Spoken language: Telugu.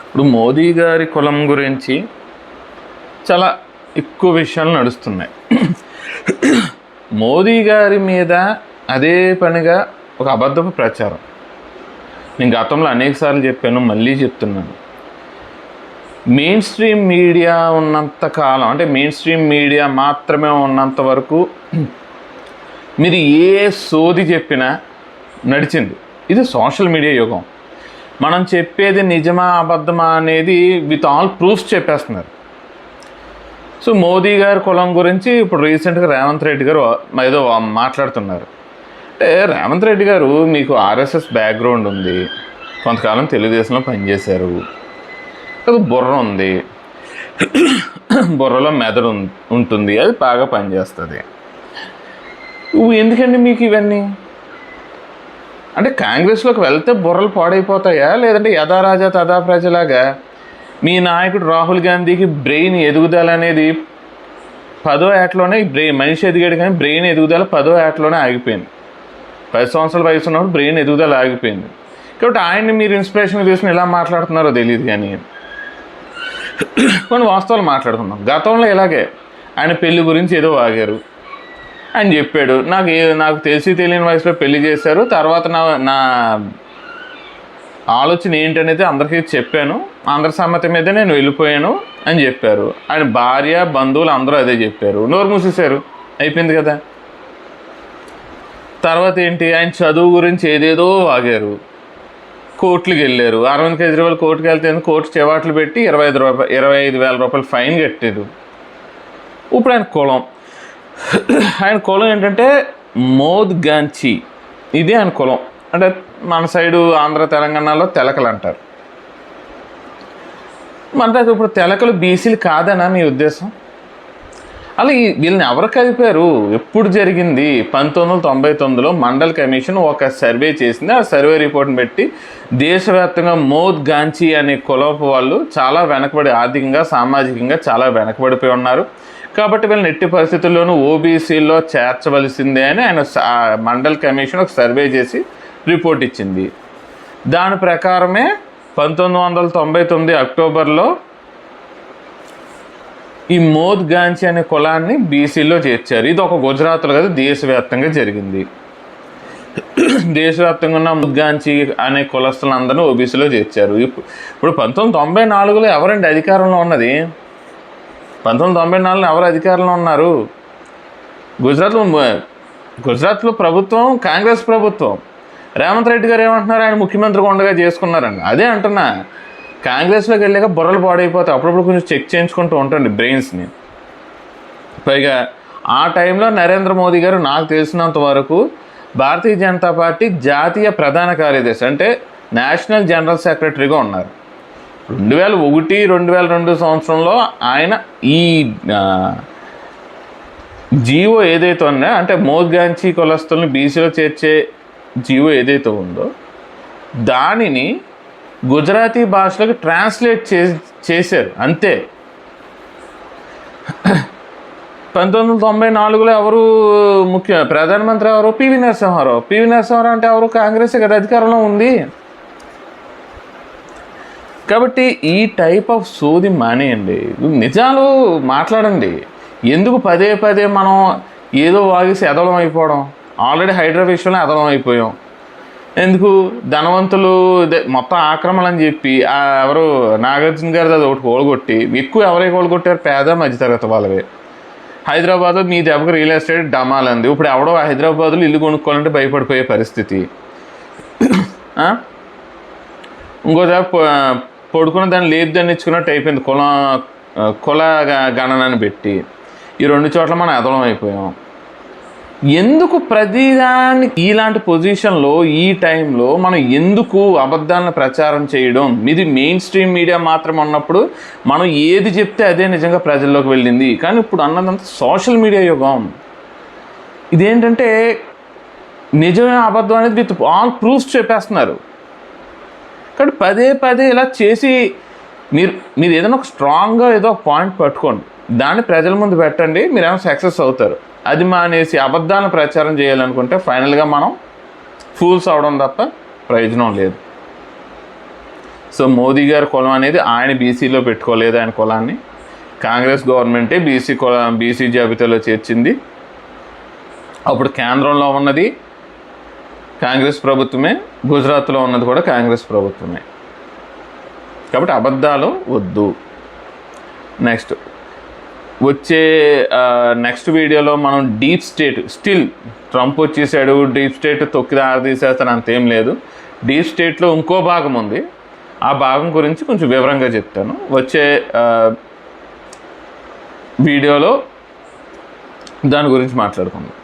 ఇప్పుడు మోదీ గారి కులం గురించి చాలా ఎక్కువ విషయాలు నడుస్తున్నాయి. మోదీ గారి మీద అదే పనిగా ఒక అబద్ధపు ప్రచారం. నేను గతంలో అనేకసార్లు చెప్పాను, మళ్ళీ చెప్తున్నాను. మెయిన్ స్ట్రీమ్ మీడియా ఉన్నంత కాలం, అంటే మెయిన్ స్ట్రీమ్ మీడియా మాత్రమే ఉన్నంత వరకు మీరు ఏ సోది చెప్పినా నడిచింది. ఇది సోషల్ మీడియా యుగం. మనం చెప్పేది నిజమా అబద్ధమా అనేది విత్ ఆల్ ప్రూఫ్స్ చెప్పేస్తున్నారు. సో మోదీ గారి కులం గురించి ఇప్పుడు రీసెంట్గా రేవంత్ రెడ్డి గారు ఏదో మాట్లాడుతున్నారు. అంటే రేవంత్ రెడ్డి గారు మీకు ఆర్ఎస్ఎస్ బ్యాక్గ్రౌండ్ ఉంది, కొంతకాలం తెలుగుదేశంలో పనిచేశారు, అది బుర్ర ఉంది, బుర్రలో మెదడు ఉంటుంది, అది బాగా పనిచేస్తుంది. ఎందుకండి మీకు ఇవన్నీ? అంటే కాంగ్రెస్లోకి వెళ్తే బుర్రలు పాడైపోతాయా, లేదంటే యథా రాజా తథా ప్రజలాగా మీ నాయకుడు రాహుల్ గాంధీకి బ్రెయిన్ ఎదుగుదల అనేది 10వ ఏటలోనే మనిషి ఎదిగాడు, కానీ బ్రెయిన్ ఎదుగుదల 10వ ఏటలోనే ఆగిపోయింది. 10 సంవత్సరాల వయసు ఉన్నప్పుడు బ్రెయిన్ ఎదుగుదల ఆగిపోయింది. కాబట్టి ఆయన్ని మీరు ఇన్స్పిరేషన్ తీసుకుని ఎలా మాట్లాడుతున్నారో తెలియదు. కానీ కొన్ని వాస్తవాలు మాట్లాడుకున్నాం. గతంలో ఇలాగే ఆయన పెళ్లి గురించి ఏదో వాగారు, ఆయన చెప్పాడు, నాకు తెలిసి తెలియని వయసులో పెళ్లి చేశారు, తర్వాత నా ఆలోచన ఏంటనేది అందరికీ చెప్పాను, అందరి సమ్మతి మీద నేను వెళ్ళిపోయాను అని చెప్పారు. ఆయన భార్య బంధువులు అందరూ అదే చెప్పారు, నోరు మూసేశారు, అయిపోయింది కదా. తర్వాత ఏంటి, ఆయన చదువు గురించి ఏదేదో వాగారు, కోర్టులకు వెళ్ళారు. అరవింద్ కేజ్రీవాల్ కోర్టుకు వెళ్తే కోర్టు చెవాట్లు పెట్టి 25,000 రూపాయలు ఫైన్ కట్టారు. ఇప్పుడు ఆయన కులం ఏంటంటే మోద్గాంచి, ఇది ఆయన కులం. అంటే మన సైడు ఆంధ్ర తెలంగాణలో తెలకలు అంటారు. అంటే ఇప్పుడు తెలకలు బీసీలు కాదనా మీ ఉద్దేశం? అలా వీళ్ళని ఎవరు కలిపారు? ఎప్పుడు జరిగింది? 1999లో మండల్ కమిషన్ ఒక సర్వే చేసింది. ఆ సర్వే రిపోర్ట్ని పెట్టి దేశవ్యాప్తంగా మోద్గాంచి అనే కులపు వాళ్ళు చాలా వెనకబడి, ఆర్థికంగా సామాజికంగా చాలా వెనకబడిపోయి ఉన్నారు, కాబట్టి వీళ్ళని ఎట్టి పరిస్థితుల్లోనూ ఓబీసీలో చేర్చవలసిందే అని ఆయన మండల్ కమిషన్ ఒక సర్వే చేసి రిపోర్ట్ ఇచ్చింది. దాని ప్రకారమే 1999 అక్టోబర్లో ఈ మోద్గాంచి అనే కులాన్ని బీసీలో చేర్చారు. ఇది ఒక గుజరాత్లో కదా, దేశవ్యాప్తంగా జరిగింది. దేశవ్యాప్తంగా ఉన్న మోద్గాంచి అనే కులస్తులందరినీ ఓబీసీలో చేర్చారు. ఇప్పుడు 1994లో ఎవరండి అధికారంలో ఉన్నది? 1994లో ఎవరు అధికారంలో ఉన్నారు? గుజరాత్లో ప్రభుత్వం కాంగ్రెస్ ప్రభుత్వం. రేవంత్ రెడ్డి గారు ఏమంటున్నారు, ఆయన ముఖ్యమంత్రిగా ఉండగా చేసుకున్నారండి. అదే అంటున్నా, కాంగ్రెస్లోకి వెళ్ళాక బుర్రలు పాడైపోతాయి. అప్పుడప్పుడు కొంచెం చెక్ చేయించుకుంటూ ఉంటుంది బ్రెయిన్స్ని. పైగా ఆ టైంలో నరేంద్ర మోదీ గారు నాకు తెలిసినంత వరకు భారతీయ జనతా పార్టీ జాతీయ ప్రధాన కార్యదర్శి, అంటే నేషనల్ జనరల్ సెక్రటరీగా ఉన్నారు. 2001-2002 సంవత్సరంలో ఆయన ఈ జీవో ఏదైతే ఉందో, అంటే మోద్గాంచి కులస్తుల్ని బీసీలో చేర్చే జీవో ఏదైతే ఉందో దానిని గుజరాతీ భాషలోకి ట్రాన్స్లేట్ చేశారు అంతే. 1994లో ఎవరు ప్రధానమంత్రి ఎవరు? పివి నరసింహారావు. పివి నరసింహారావు అంటే ఎవరు? కాంగ్రెస్ కదా అధికారంలో ఉంది. కాబట్టి ఈ టైప్ ఆఫ్ సోది మానేయండి, నిజాలు మాట్లాడండి. ఎందుకు పదే పదే మనం ఏదో వాగేసి ఎదలం అయిపోవడం? ఆల్రెడీ హైడ్రా విషయంలో ఎదలం అయిపోయాం. ఎందుకు? ధనవంతులు మొత్తం ఆక్రమణ అని చెప్పి ఎవరు నాగార్జున గారిది అది ఒకటి కోలుగొట్టి, ఎక్కువ ఎవరైతే కోలుగొట్టారు? పేద మధ్యతరగతి వాళ్ళవే. హైదరాబాద్లో మీ దెబ్బకి రియల్ ఎస్టేట్ డమాలంది. ఇప్పుడు ఎవడో హైదరాబాద్లో ఇల్లు కొనుక్కోవాలంటే భయపడిపోయే పరిస్థితి. ఇంకో పడుకున్న దాన్ని లేపు దాన్ని ఇచ్చుకున్నట్టు అయిపోయింది కుల గణనని పెట్టి. ఈ 2 చోట్ల మనం ఎదలం అయిపోయాం. ఎందుకు ప్రతిదానికి ఇలాంటి పొజిషన్లో ఈ టైంలో మనం ఎందుకు అబద్ధాలను ప్రచారం చేయడం? ఇది మెయిన్ స్ట్రీమ్ మీడియా మాత్రమే ఉన్నప్పుడు మనం ఏది చెప్తే అదే నిజంగా ప్రజల్లోకి వెళ్ళింది. కానీ ఇప్పుడు అన్నదంతా సోషల్ మీడియా యుగం. ఇదేంటంటే నిజమే అబద్ధం అనేది విత్ ఆల్ ప్రూఫ్స్ చెప్పేస్తున్నారు. కాబట్టి పదే పదే ఇలా చేసి మీరు ఏదైనా ఒక స్ట్రాంగ్గా ఏదో ఒక పాయింట్ పట్టుకోండి, దాన్ని ప్రజల ముందు పెట్టండి, మీరేమో సక్సెస్ అవుతారు. అది మానేసి అబద్ధాలను ప్రచారం చేయాలనుకుంటే ఫైనల్గా మనం ఫూల్స్ అవడం తప్ప ప్రయోజనం లేదు. సో మోదీ గారి కులం అనేది ఆయన బీసీలో పెట్టుకోలేదు, ఆయన కులాన్ని కాంగ్రెస్ గవర్నమెంటే బీసీ జాబితాలో చేర్చింది. అప్పుడు కేంద్రంలో ఉన్నది కాంగ్రెస్ ప్రభుత్వమే, గుజరాత్లో ఉన్నది కూడా కాంగ్రెస్ ప్రభుత్వమే. కాబట్టి అబద్ధాలు వద్దు. నెక్స్ట్ నెక్స్ట్ వీడియోలో మనం డీప్ స్టేట్, స్టిల్ ట్రంప్ వచ్చేసాడు, డీప్ స్టేట్ తొక్కిది ఆరదీసేస్తాను అంతేం లేదు. డీప్ స్టేట్లో ఇంకో భాగం ఉంది, ఆ భాగం గురించి కొంచెం వివరంగా చెప్తాను వచ్చే వీడియోలో, దాని గురించి మాట్లాడుకుందాం.